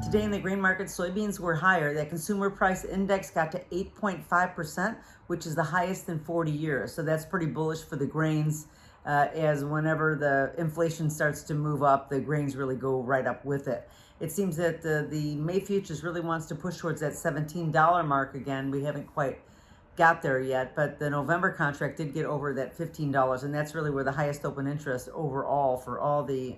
Today in the grain market, soybeans were higher. That consumer price index got to 8.5%, which is the highest in 40 years. So that's pretty bullish for the grains, as whenever the inflation starts to move up, the grains really go right up with it. It seems that the May futures really wants to push towards that $17 mark again. We haven't quite got there yet, but the November contract did get over that $15, and that's really where the highest open interest overall for all the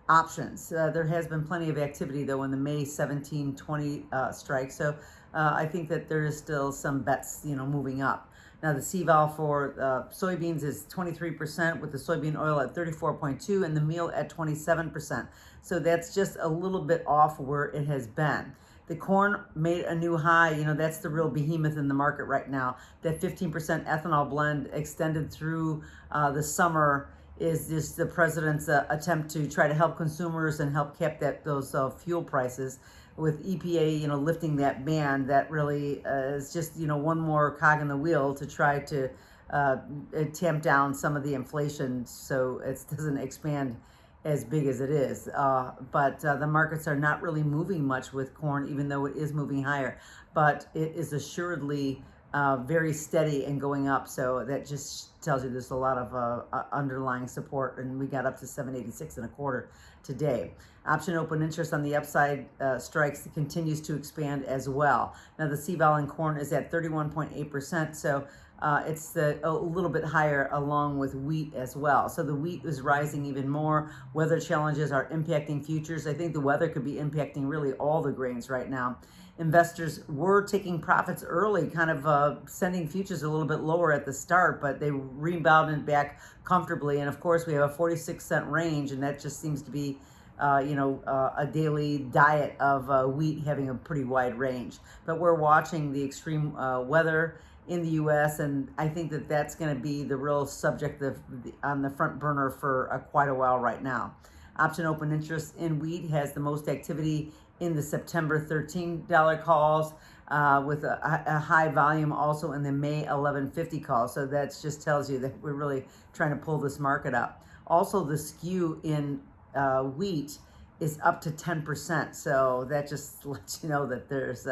options. There has been plenty of activity though in the May 17-20 strike, so I think that there is still some bets, moving up. Now the CVOL for soybeans is 23%, with the soybean oil at 34.2 and the meal at 27%. So that's just a little bit off where it has been. The corn made a new high. That's the real behemoth in the market right now. That 15% ethanol blend extended through the summer is just the president's attempt to try to help consumers and help cap those fuel prices. With EPA, lifting that ban, that really is just, one more cog in the wheel to try to tamp down some of the inflation so it doesn't expand as big as it is. But the markets are not really moving much with corn, even though it is moving higher. But it is assuredly very steady and going up. So that just tells you there's a lot of underlying support, and we got up to 786 and a quarter today. Option open interest on the upside strikes continues to expand as well. Now the CVOL in corn is at 31.8%, so it's a little bit higher along with wheat as well. So the wheat is rising even more. Weather challenges are impacting futures. I think the weather could be impacting really all the grains right now. Investors were taking profits early, kind of sending futures a little bit lower at the start, but they rebounded back comfortably. And of course, we have a 46-cent range, and that just seems to be a daily diet of wheat having a pretty wide range. But we're watching the extreme weather in the U.S., and I think that that's going to be the real subject on the front burner for quite a while right now. Option open interest in wheat has the most activity in the September $13 calls, with a high volume also in the May 11.50 call. So that just tells you that we're really trying to pull this market up. Also, the skew in wheat is up to 10%. So that just lets you know that there's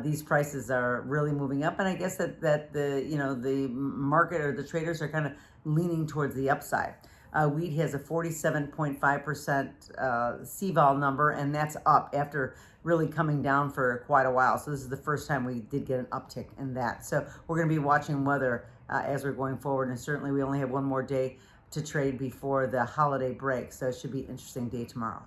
these prices are really moving up. And I guess that the market or the traders are kind of leaning towards the upside. Wheat has a 47.5% CVOL number, and that's up after really coming down for quite a while. So this is the first time we did get an uptick in that. So we're going to be watching weather as we're going forward, and certainly we only have one more day to trade before the holiday break. So it should be an interesting day tomorrow.